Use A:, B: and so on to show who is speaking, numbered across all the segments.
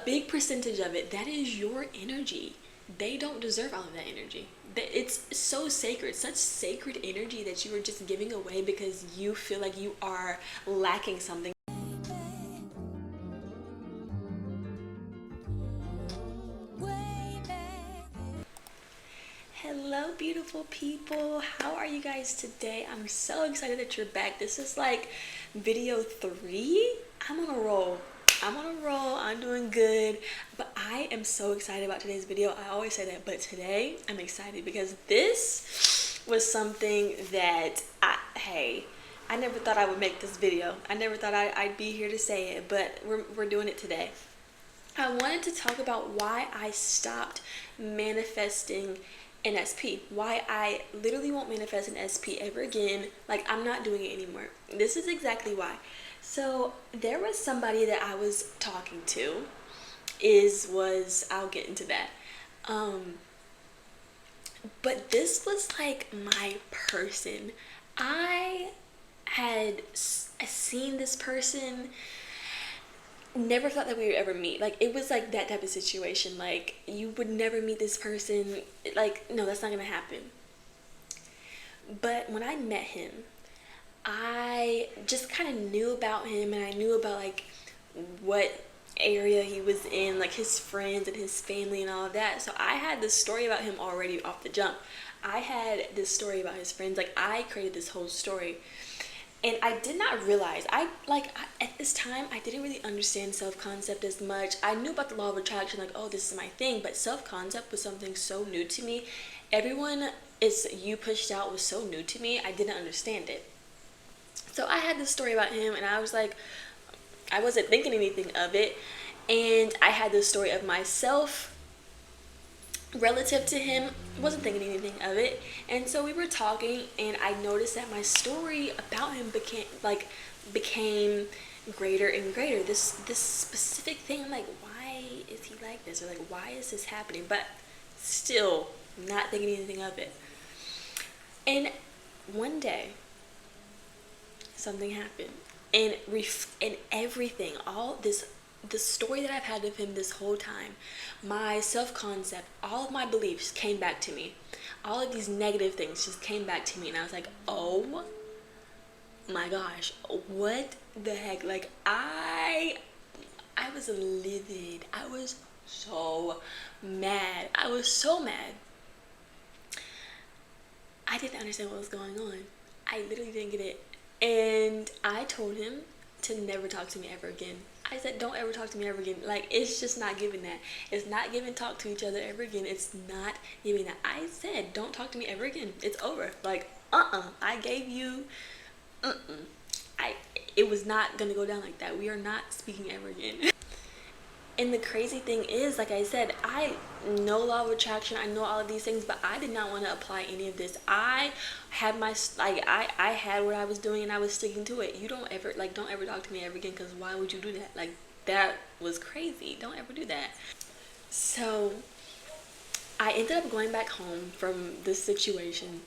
A: big percentage of it, that is your energy. They don't deserve all of that energy. It's so sacred, such sacred energy that you are just giving away because you feel like you are lacking something. Hello, beautiful people. How are you guys today? I'm so excited that you're back. This is like video 3. I'm on a roll. I'm doing good. But I am so excited about today's video. I always say that, but today I'm excited because this was something that I never thought I would make this video. I never thought I'd be here to say it, but we're doing it today. I wanted to talk about why I stopped manifesting an SP. Why I literally won't manifest an SP ever again. Like, I'm not doing it anymore. This is exactly why. So there was somebody that I was talking to. I'll get into that. But this was like my person. I had seen this person, never thought that we would ever meet. Like, it was like that type of situation. Like, you would never meet this person. Like, no, that's not gonna happen. But when I met him, I just kind of knew about him, and I knew about like what area he was in, like his friends and his family and all of that. So I had this story about him already off the jump. I had this story about his friends. Like, I created this whole story. And I did not realize, at this time, I didn't really understand self-concept as much. I knew about the law of attraction, like, oh, this is my thing, but self-concept was something so new to me. Everyone is you pushed out was so new to me, I didn't understand it. So I had this story about him, and I was like, I wasn't thinking anything of it. And I had this story of myself relative to him, wasn't thinking anything of it. And so we were talking, and I noticed that my story about him became greater and greater. This specific thing, I'm like, why is he like this, or like, why is this happening? But still not thinking anything of it. And one day something happened, and everything, the story that I've had of him this whole time, my self-concept, all of my beliefs came back to me. All of these negative things just came back to me, and I was like, oh my gosh, what the heck? Like, I was livid. I was so mad. I was so mad. I didn't understand what was going on. I literally didn't get it. And I told him to never talk to me ever again. I said, don't ever talk to me ever again. Like, it's just not giving that. It's not giving talk to each other ever again. It's not giving that. I said, don't talk to me ever again. It's over. Like, I gave you, it was not going to go down like that. We are not speaking ever again. And the crazy thing is, like I said, I know law of attraction, I know all of these things, but I did not want to apply any of this. I had I had what I was doing, and I was sticking to it. You don't ever talk to me ever again, because why would you do that? Like, that was crazy. Don't ever do that. So I ended up going back home from this situation,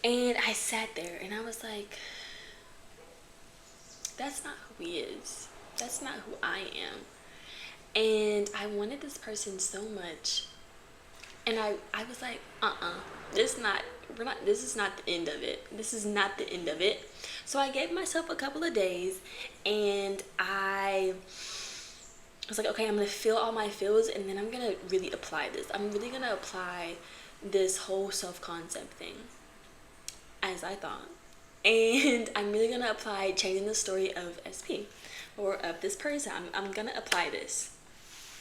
A: and I sat there, and I was like, that's not who he is. That's not who I am. And I wanted this person so much, and I was like, this is not the end of it. This is not the end of it. So I gave myself a couple of days, and I was like, okay, I'm gonna feel all my feels, and then I'm gonna really apply this. I'm really gonna apply this whole self-concept thing, as I thought. And I'm really gonna apply changing the story of SP, or of this person. I'm gonna apply this.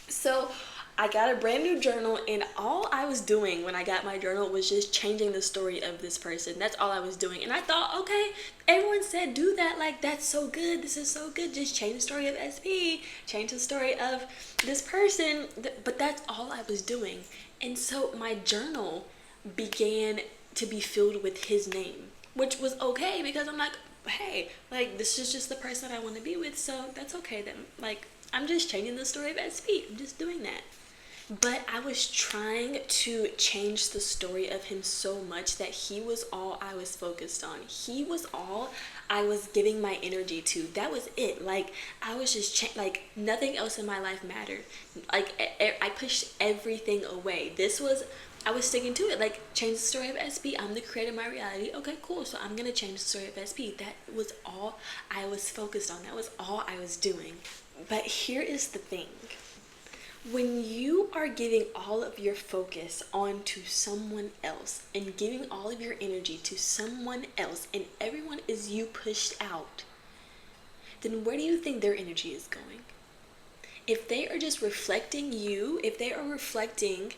A: So I got a brand new journal, and all I was doing when I got my journal was just changing the story of this person. That's all I was doing. And I thought, okay, everyone said do that. Like, that's so good. This is so good. Just change the story of SP. Change the story of this person. But that's all I was doing. And so my journal began to be filled with his name, which was okay, because I'm like, hey, like, this is just the person I want to be with, so that's okay then. Like, I'm just changing the story of SP. I'm just doing that. But I was trying to change the story of him so much that he was all I was focused on. He was all I was giving my energy to. That was it. Like, I was just like, nothing else in my life mattered. Like, I pushed everything away. I was sticking to it. Like, change the story of SB. I'm the creator of my reality. Okay, cool. So I'm gonna change the story of SB. That was all I was focused on. That was all I was doing. But here is the thing. When you are giving all of your focus onto someone else and giving all of your energy to someone else, and everyone is you pushed out, then where do you think their energy is going? If they are just reflecting you, if they are reflecting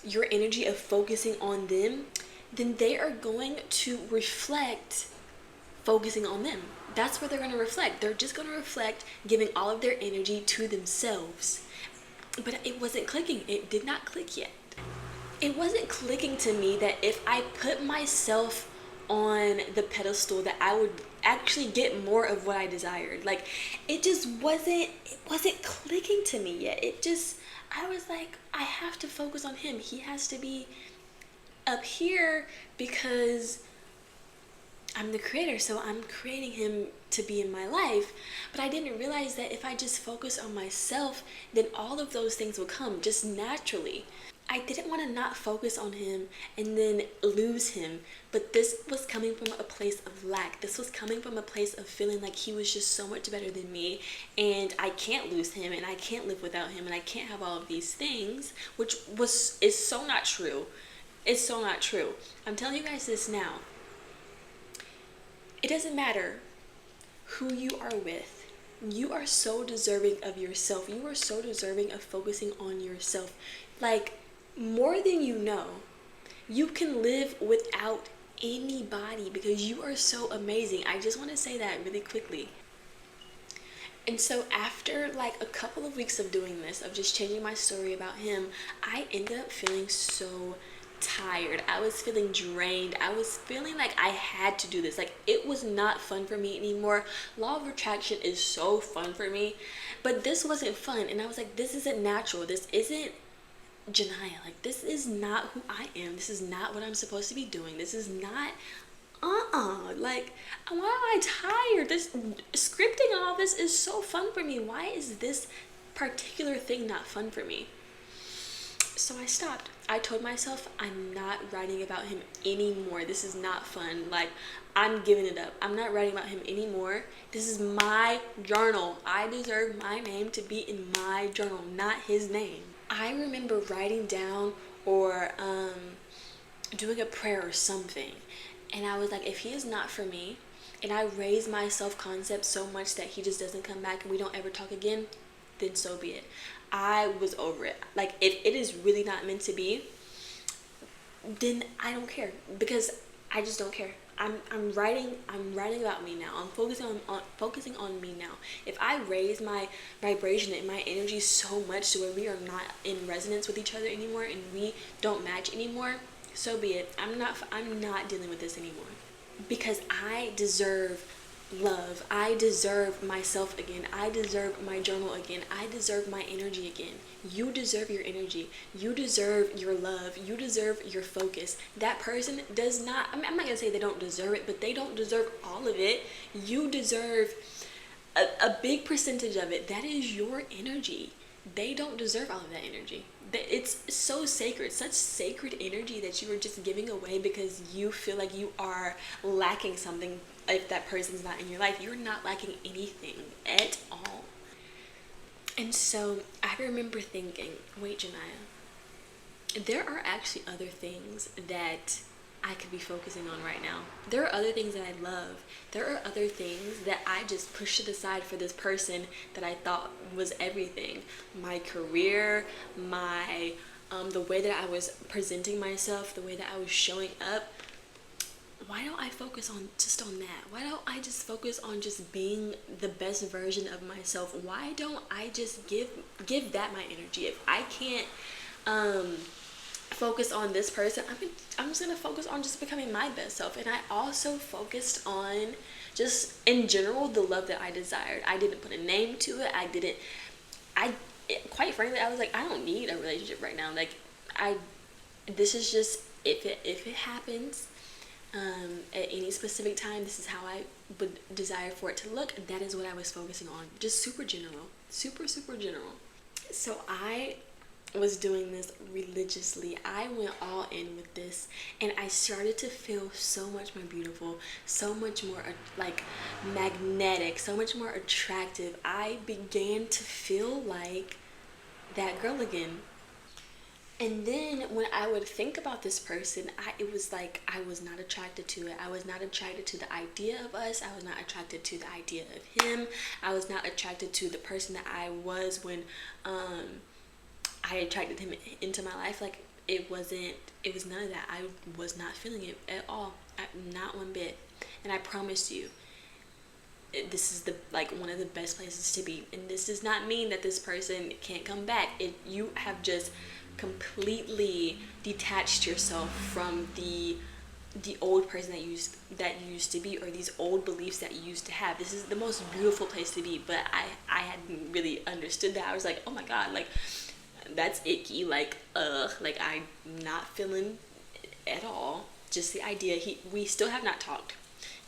A: your energy of focusing on them, then they are going to reflect focusing on them. That's where they're going to reflect. They're just going to reflect giving all of their energy to themselves. But it wasn't clicking. It did not click yet. It wasn't clicking to me that if I put myself on the pedestal that I would actually get more of what I desired. Like, it wasn't clicking to me yet. I was like, I have to focus on him. He has to be up here because I'm the creator, so I'm creating him to be in my life. But I didn't realize that if I just focus on myself, then all of those things will come just naturally. I didn't want to not focus on him and then lose him, but this was coming from a place of lack. This was coming from a place of feeling like he was just so much better than me, and I can't lose him, and I can't live without him, and I can't have all of these things, which is so not true. It's so not true. I'm telling you guys this now. It doesn't matter who you are with. You are so deserving of yourself. You are so deserving of focusing on yourself. Like, more than you know. You can live without anybody because you are so amazing. I just want to say that really quickly. And so after like a couple of weeks of doing this, of just changing my story about him, I ended up feeling so tired. I was feeling drained. I was feeling like I had to do this. Like, it was not fun for me anymore. Law of attraction is so fun for me, but this wasn't fun. And I was like, this isn't natural. This isn't Janiyah. Like, this is not who I am. This is not what I'm supposed to be doing. This is not like, why am I tired? This scripting and all this is so fun for me. Why is this particular thing not fun for me? So I stopped. I told myself, I'm not writing about him anymore. This is not fun. Like, I'm giving it up. I'm not writing about him anymore. This is my journal. I deserve my name to be in my journal, not his name. I remember writing down or doing a prayer or something. And I was like, if he is not for me, and I raise my self-concept so much that he just doesn't come back and we don't ever talk again, then so be it. I was over it. Like, if it is really not meant to be, then I don't care, because I just don't care. I'm writing about me now. I'm focusing on me now. If I raise my vibration and my energy so much to where we are not in resonance with each other anymore and we don't match anymore, so be it. I'm not dealing with this anymore, because I deserve love. I deserve myself again. I deserve my journal again. I deserve my energy again. You deserve your energy. You deserve your love. You deserve your focus. That person does not, I'm not going to say they don't deserve it, but they don't deserve all of it. You deserve a big percentage of it. That is your energy. They don't deserve all of that energy. It's so sacred, such sacred energy that you are just giving away because you feel like you are lacking something. If that person's not in your life, you're not lacking anything at all. And so I remember thinking, wait, Janiyah, there are actually other things that I could be focusing on right now. There are other things that I love. There are other things that I just pushed to the side for this person that I thought was everything. My career, my the way that I was presenting myself, the way that I was showing up. Why don't I focus on that? Why don't I just focus on just being the best version of myself? Why don't I just give that my energy? If I can't focus on this person, I'm just gonna focus on just becoming my best self. And I also focused on just in general the love that I desired. I didn't put a name to it. quite frankly, I was like, I don't need a relationship right now. Like, I this is just, if it happens at any specific time, this is how I would desire for it to look. That is what I was focusing on. Just super general, super general. So I was doing this religiously. I went all in with this, and I started to feel so much more beautiful, so much more like magnetic, so much more attractive. I began to feel like that girl again. And then when I would think about this person, it was like I was not attracted to it. I was not attracted to the idea of us. I was not attracted to the idea of him. I was not attracted to the person that I was when I attracted him into my life. Like, it was none of that. I was not feeling it at all. Not one bit. And I promise you, this is the like one of the best places to be. And this does not mean that this person can't come back. You have just completely detached yourself from the old person that you used to be, or these old beliefs that you used to have. This is the most beautiful place to be. But I hadn't really understood that. I was like, oh my god, like, that's icky. Like, like, I'm not feeling at all. Just the idea. We still have not talked.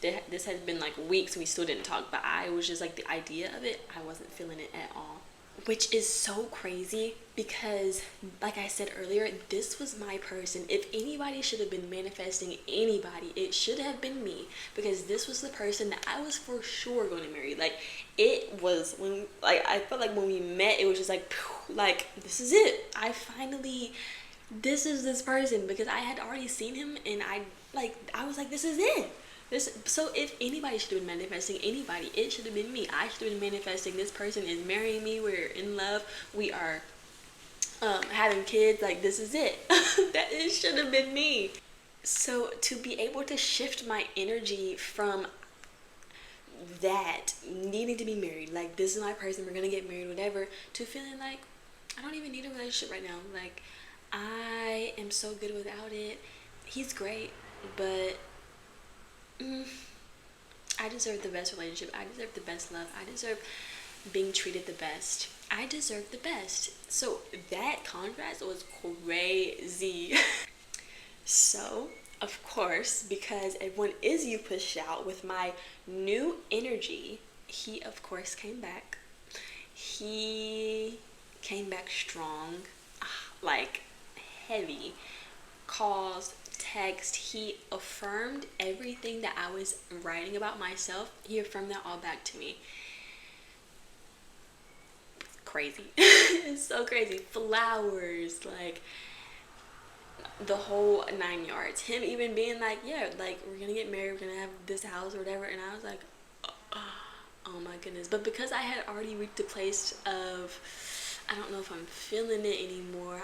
A: This has been like weeks and we still didn't talk, but I was just like, the idea of it, I wasn't feeling it at all. Which is so crazy because, like I said earlier, this was my person. If anybody should have been manifesting anybody, it should have been me, because this was the person that I was for sure going to marry. Like, it was when, like, I felt like when we met, it was just like, phew, like, this is it. This is this person, because I had already seen him, and I was like, this is it. So if anybody should have been manifesting anybody, it should have been me. I should have been manifesting this person is marrying me. We're in love. We are having kids. Like, this is it. That it should have been me. So to be able to shift my energy from that needing to be married, like, this is my person, we're gonna get married, whatever, to feeling like I don't even need a relationship right now. Like, I am so good without it. He's great, but I deserve the best relationship. I deserve the best love. I deserve being treated the best. I deserve the best. So that contrast was crazy. So, of course, because everyone is you pushed out with my new energy, he of course came back. He came back strong, like heavy. Calls, text. He affirmed everything that I was writing about myself. He affirmed that all back to me. Crazy. It's so crazy. Flowers, like, the whole 9 yards. Him even being like, yeah, like, we're gonna get married, we're gonna have this house or whatever. And I was like, oh my goodness. But because I had already reached a place of, I don't know if I'm feeling it anymore.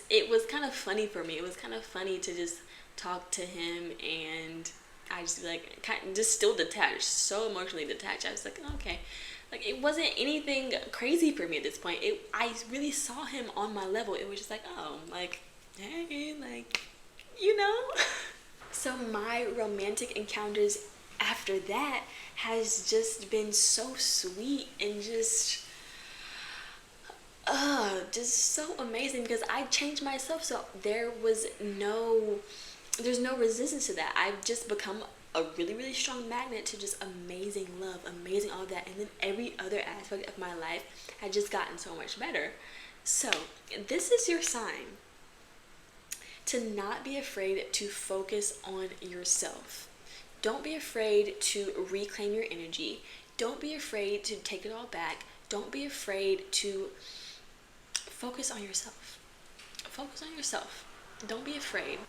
A: It was kind of funny for me. It was kind of funny to just talk to him, and I just like just still detached, so emotionally detached. I was like, okay, like, it wasn't anything crazy for me at this point. I really saw him on my level. It was just like, oh, like, hey, like, you know. So my romantic encounters after that has just been so sweet and just so amazing, because I changed myself. So there's no resistance to that. I've just become a really strong magnet to just amazing love, amazing all of that. And then every other aspect of my life had just gotten so much better. So this is your sign to not be afraid to focus on yourself. Don't be afraid to reclaim your energy. Don't be afraid to take it all back. Don't be afraid to focus on yourself. Focus on yourself. Don't be afraid.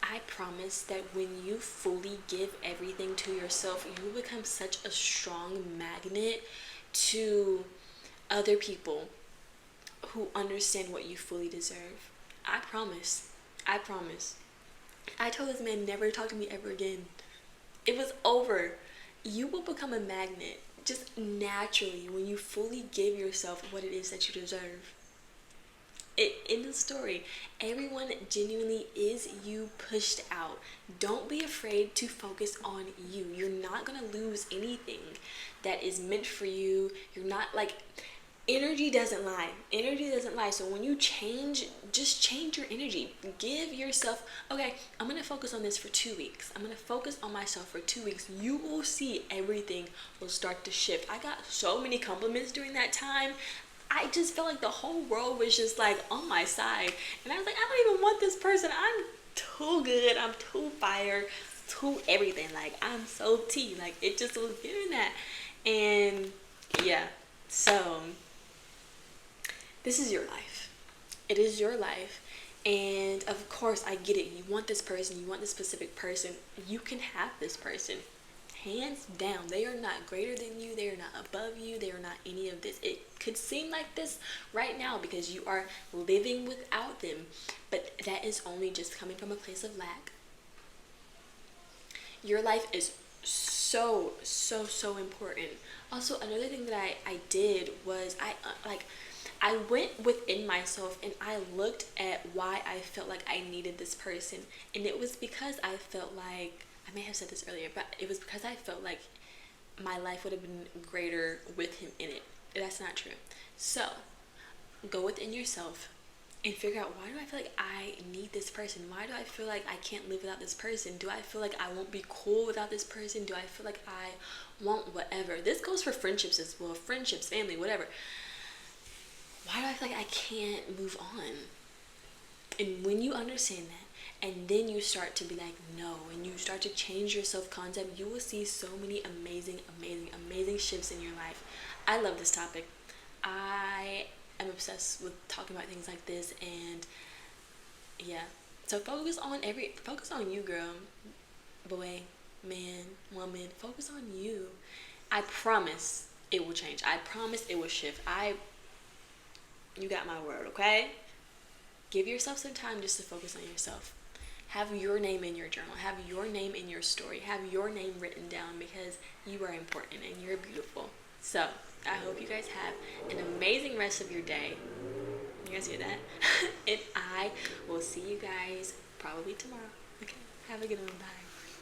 A: I promise that when you fully give everything to yourself, you will become such a strong magnet to other people who understand what you fully deserve. I promise. I promise. I told this man never to talk to me ever again. It was over. You will become a magnet just naturally when you fully give yourself what it is that you deserve. In the story, everyone genuinely is you pushed out. Don't be afraid to focus on you. You're not gonna lose anything that is meant for you. You're not, like, Energy doesn't lie. Energy doesn't lie. So when you change, just change your energy. Give yourself, okay, I'm going to focus on this for 2 weeks. I'm going to focus on myself for 2 weeks. You will see everything will start to shift. I got so many compliments during that time. I just felt like the whole world was just like on my side. And I was like, I don't even want this person. I'm too good. I'm too fire. Too everything. Like, I'm so tea. Like, it just was giving that. And yeah. So this is your life. It is your life. And of course, I get it. You want this person, you want this specific person. You can have this person. Hands down. They are not greater than you. They are not above you. They are not any of this. It could seem like this right now because you are living without them. But that is only just coming from a place of lack. Your life is so important. Also, another thing that I did was I went within myself and I looked at why I felt like I needed this person. And it was because I felt like, I may have said this earlier, but it was because I felt like my life would have been greater with him in it. That's not true. So go within yourself and figure out, why do I feel like I need this person? Why do I feel like I can't live without this person? Do I feel like I won't be cool without this person? Do I feel like I won't whatever? This goes for friendships as well. Friendships, family, whatever. Why do I feel like I can't move on? And when you understand that, and then you start to be like, no, and you start to change your self-concept, you will see so many amazing shifts in your life. I love this topic. I am obsessed with talking about things like this, and yeah. So focus on you, girl, boy, man, woman. Focus on you. I promise it will change. I promise it will shift. You got my word, okay? Give yourself some time just to focus on yourself. Have your name in your journal. Have your name in your story. Have your name written down, because you are important and you're beautiful. So, I hope you guys have an amazing rest of your day. You guys hear that? And I will see you guys probably tomorrow. Okay, have a good one. Bye.